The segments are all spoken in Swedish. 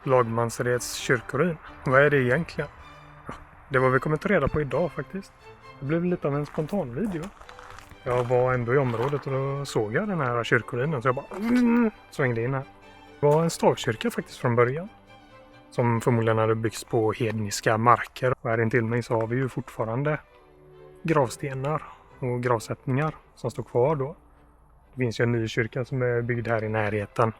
Lagmansreds kyrkoruin. Vad är det egentligen? Ja, det var vi kommit reda på idag faktiskt. Det blev lite av en spontan video. Jag var ändå i området och då såg jag den här kyrkoruinen så jag bara svängde in här. Det var en stavkyrka faktiskt från början. Som förmodligen hade byggts på hedniska marker. Och här intill mig så har vi ju fortfarande gravstenar och gravsättningar som står kvar då. Det finns ju en ny kyrka som är byggd här i närheten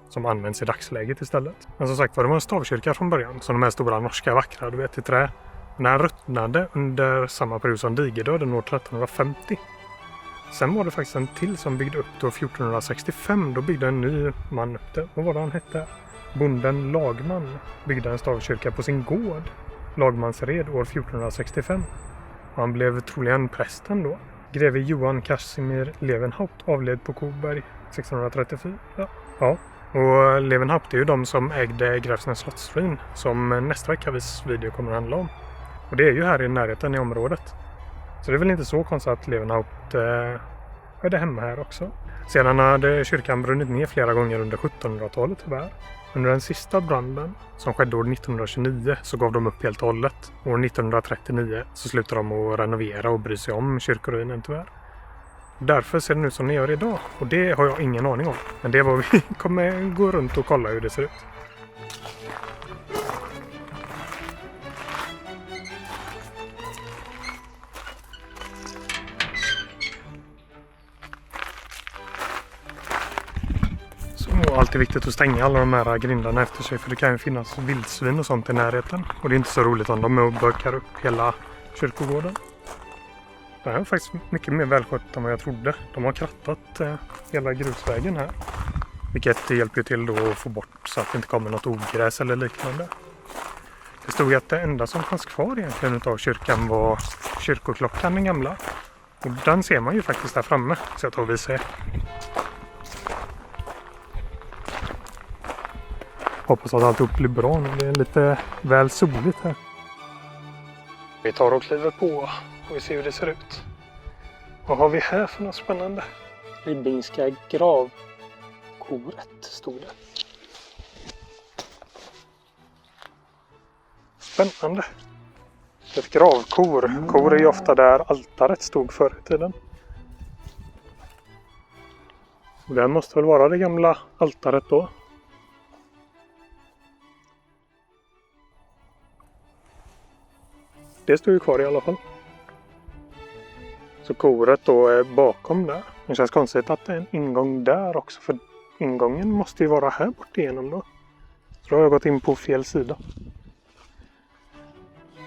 som används i dagsläget istället. Men som sagt var, det var en stavkyrka från början. Som de här stora norska vackra, du vet, i trä. Den här ruttnade under samma period som digerdöden år 1350. Sen var det faktiskt en till som byggde upp då 1465. Då byggde en ny man upp det. Vad var det han hette? Bonden Lagman byggde en stavkyrka på sin gård. Lagmansred år 1465. Han blev troligen prästen då. Greve Johan Casimir Levenhaupt avled på Koberg 1634. Ja. Och Levenhaupt är ju de som ägde Gräfsnäs slottsruin som nästa veckas video kommer att handla om. Och det är ju här i närheten i området. Så det är väl inte så konstigt att Levenhaupt är det hemma här också. Sedan hade kyrkan brunnit ner flera gånger under 1700-talet tyvärr. Under den sista branden som skedde år 1929 så gav de upp helt och hållet. År 1939 så slutade de att renovera och bry sig om kyrkoruinen tyvärr. Därför ser den ut som den gör idag. Och det har jag ingen aning om. Men det är vad vi kommer gå runt och kolla hur det ser ut. Så alltid viktigt att stänga alla de här grindarna efter sig. För det kan ju finnas vildsvin och sånt i närheten. Och det är inte så roligt om de är och bökar upp hela kyrkogården. Det här är faktiskt mycket mer välskött än vad jag trodde. De har krattat hela grusvägen här. Vilket hjälper till då att få bort så att det inte kommer något ogräs eller liknande. Det stod att det enda som fanns kvar egentligen utav kyrkan var kyrkoklockan, den gamla. Och den ser man ju faktiskt där framme. Så jag tror vi ser. Hoppas att alltihop blir bra nu. Det är lite väl soligt här. Vi tar och kliver på och vi ser hur det ser ut. Vad har vi här för något spännande? Ribbingska gravkoret stod det. Spännande. Ett gravkor. Kor är ju ofta där altaret stod förr i tiden. Och det måste väl vara det gamla altaret då. Det står ju kvar i alla fall. Så koret då är bakom där. Det känns konstigt att det är en ingång där också. För ingången måste ju vara här bort igenom då. Så då har jag gått in på fel sida.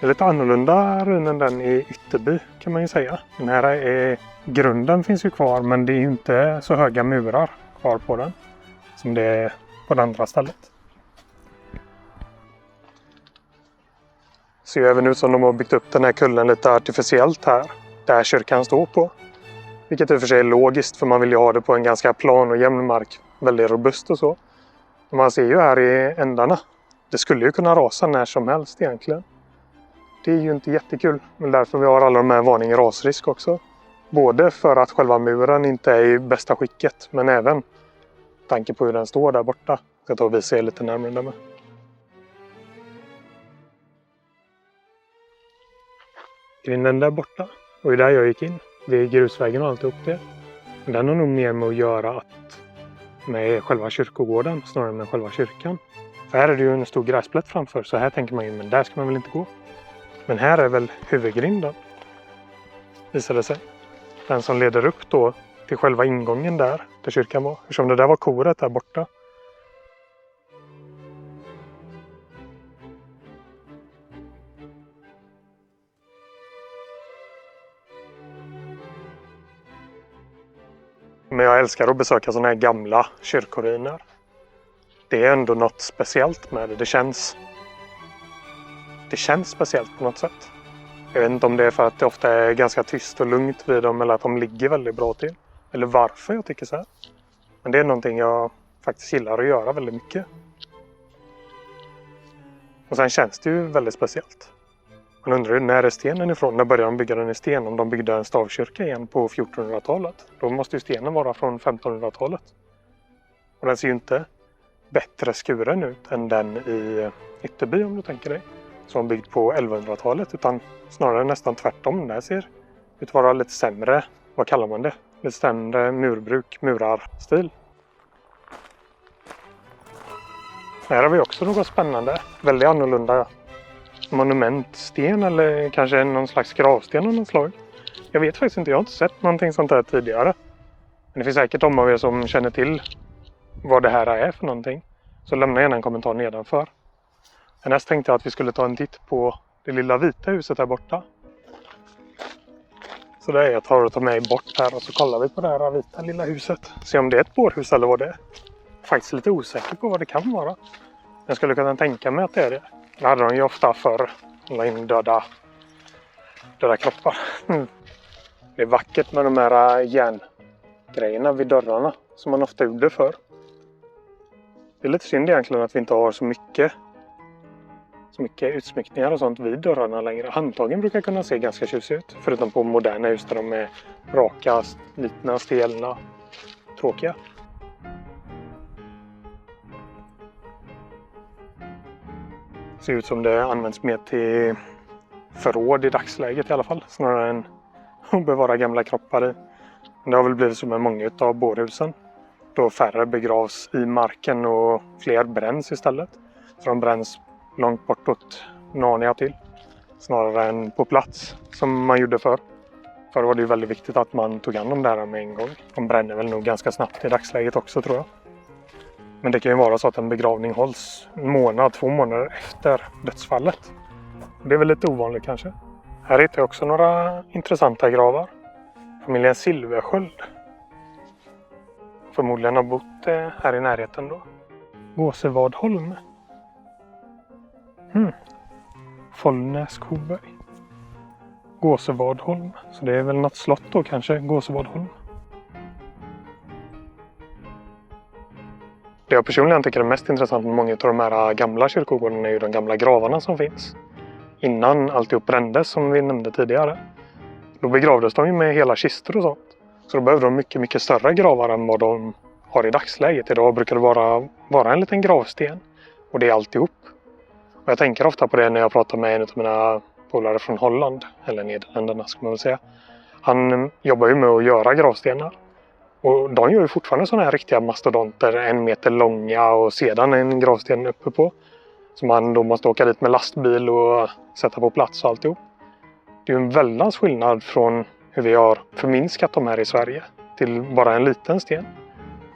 Det är lite annorlunda ruin än den i Ytterby kan man ju säga. Den här är, grunden finns ju kvar men det är ju inte så höga murar kvar på den. Som det är på det andra stället. Ser ju även ut som de har byggt upp den här kullen lite artificiellt här. Där kyrkan står på. Vilket i och för sig är logiskt för man vill ju ha det på en ganska plan och jämn mark. Väldigt robust och så. Och man ser ju här i ändarna. Det skulle ju kunna rasa när som helst egentligen. Det är ju inte jättekul. Men därför vi har alla de här varningar rasrisk också. Både för att själva muren inte är i bästa skicket. Men även tanke på hur den står där borta. Jag tar och visar lite närmare där med. Grinden där borta. Och det där jag gick in. Vid grusvägen och alltihop det. Men den har nog mer med att göra med själva kyrkogården snarare än med själva kyrkan. För här är det ju en stor gräsplätt framför. Så här tänker man ju, men där ska man väl inte gå. Men här är väl huvudgrinden. Visar det sig. Den som leder upp då till själva ingången där kyrkan var. Eftersom det där var koret där borta. Men jag älskar att besöka sådana här gamla kyrkoruiner. Det är ändå något speciellt med det. Det känns speciellt på något sätt. Jag vet inte om det är för att det ofta är ganska tyst och lugnt vid dem eller att de ligger väldigt bra till. Eller varför jag tycker så här. Men det är någonting jag faktiskt gillar att göra väldigt mycket. Och sen känns det ju väldigt speciellt. Man undrar ju, när är stenen ifrån? När började de bygga den i sten? Om de byggde en stavkyrka igen på 1400-talet. Då måste ju stenen vara från 1500-talet. Och den ser ju inte bättre skuren ut än den i Ytterby, om du tänker dig. Som var byggd på 1100-talet, utan snarare nästan tvärtom. Det ser ut att vara lite sämre, vad kallar man det? Lite sämre murarstil. Här har vi också något spännande. Väldigt annorlunda monumentsten eller kanske någon slags gravsten av något slag. Jag vet faktiskt inte, jag har inte sett någonting sånt här tidigare. Men det finns säkert de av er som känner till vad det här är för någonting. Så lämna gärna en kommentar nedanför. Näst tänkte jag att vi skulle ta en titt på det lilla vita huset här borta. Så det är jag tar mig bort här och så kollar vi på det här vita lilla huset. Se om det är ett bårhus eller vad det är. Jag är faktiskt lite osäker på vad det kan vara. Jag skulle kunna tänka mig att det är det. Det hade de ju ofta förr. La in döda kroppar. Det är vackert med de här järngrejerna vid dörrarna som man ofta gjorde förr. Det är lite synd egentligen att vi inte har så mycket utsmyckningar och sånt vid dörrarna längre. Handtagen brukar kunna se ganska tjusiga ut. Förutom på moderna hus där de är raka, slitna, stelna, tråkiga. Ser ut som det används mer till förråd i dagsläget i alla fall. Snarare än att bevara gamla kroppar i. Men det har väl blivit så med många av bårhusen. Då färre begravs i marken och fler bränns istället. Så de bränns långt bortåt Narnia till. Snarare än på plats som man gjorde förr. Förr var det ju väldigt viktigt att man tog hand om det här med en gång. De bränner väl nog ganska snabbt i dagsläget också, tror jag. Men det kan ju vara så att en begravning hålls 1-2 månader efter dödsfallet. Det är väl lite ovanligt kanske. Här hittar jag också några intressanta gravar. Familjen Silversköld. Förmodligen har bott här i närheten då. Gåsevadholm. Follnäs Koberg. Gåsevadholm. Så det är väl något slott då kanske, Gåsevadholm. Det jag personligen tycker är mest intressant med många av de här gamla kyrkogårdarna är ju de gamla gravarna som finns. Innan alltihop brändes som vi nämnde tidigare. Då begravdes de ju med hela kistor och sånt. Så då behövde de mycket, mycket större gravar än vad de har i dagsläget. Idag brukar det vara en liten gravsten. Och det är alltihop. Och jag tänker ofta på det när jag pratar med en av mina polare från Holland. Eller Nederländerna ska man väl säga. Han jobbar ju med att göra gravstenar. Och de gör ju fortfarande sådana här riktiga mastodonter, 1 meter långa och sedan en gravsten uppe på. Som man då måste åka dit med lastbil och sätta på plats och alltihop. Det är ju en väldans skillnad från hur vi har förminskat de här i Sverige till bara en liten sten.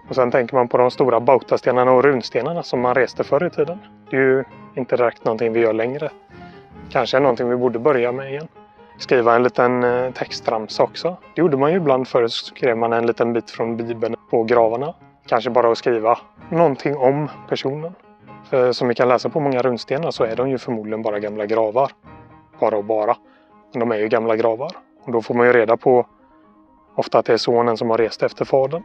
Och sen tänker man på de stora bautastenarna och runstenarna som man reste förr i tiden. Det är ju inte direkt någonting vi gör längre. Kanske är någonting vi borde börja med igen. Skriva en liten textramsa också. Det gjorde man ju ibland förr, så skrev man en liten bit från Bibeln på gravarna. Kanske bara att skriva någonting om personen. För som vi kan läsa på många runstenar så är de ju förmodligen bara gamla gravar. Bara. Men de är ju gamla gravar. Och då får man ju reda på ofta att det är sonen som har rest efter fadern.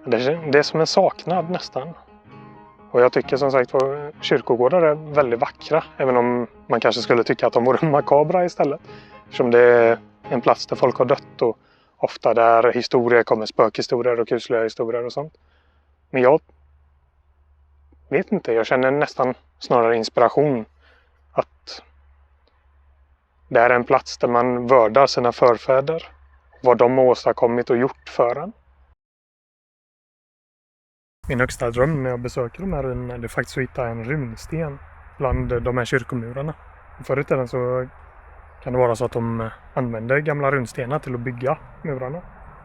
Det är som en saknad nästan. Och jag tycker som sagt att kyrkogårdar är väldigt vackra. Även om man kanske skulle tycka att de vore makabra istället. Eftersom det är en plats där folk har dött och ofta där historier kommer, spökhistorier och kusliga historier och sånt. Men jag vet inte, jag känner nästan snarare inspiration att det är en plats där man vördar sina förfäder. Vad de har åstadkommit och gjort för en. Min högsta dröm när jag besöker de här ruinerna är faktiskt att hitta en runsten bland de här kyrkomurarna. Förr i tiden så kan det vara så att de använde gamla runstenar till att bygga murarna.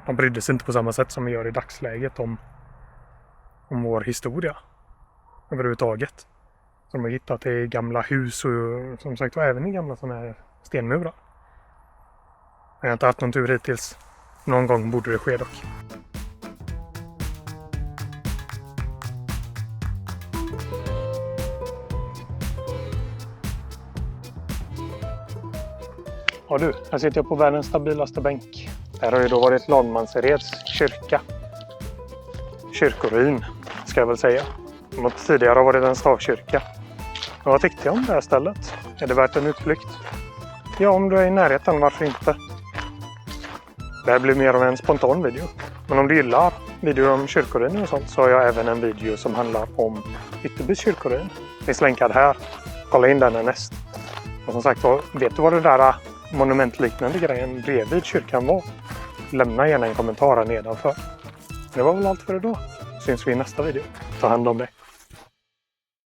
De brydde sig inte på samma sätt som vi gör i dagsläget om vår historia överhuvudtaget. Så de har hittat det i gamla hus och som sagt och även i gamla sådana här stenmurar. Jag har inte haft någon tur hittills. Någon gång borde det ske dock. Ja du, här sitter jag på världens stabilaste bänk. Här har ju då varit Lagmansereds kyrka. Kyrkoruin, ska jag väl säga. Som tidigare har varit en stavkyrka. Och vad tyckte jag om det här stället? Är det värt en utflykt? Ja, om du är i närheten, varför inte? Det här blir mer av en spontan video. Men om du gillar videor om kyrkoruiner och sånt så har jag även en video som handlar om Ytterbys kyrkoruin. Finns länkad här. Kolla in den härnäst. Och som sagt, vet du vad det där monumentliknande grejen bredvid kyrkan var? Lämna gärna en kommentar här nedanför. Det var väl allt för idag. Syns vi i nästa video. Ta hand om dig.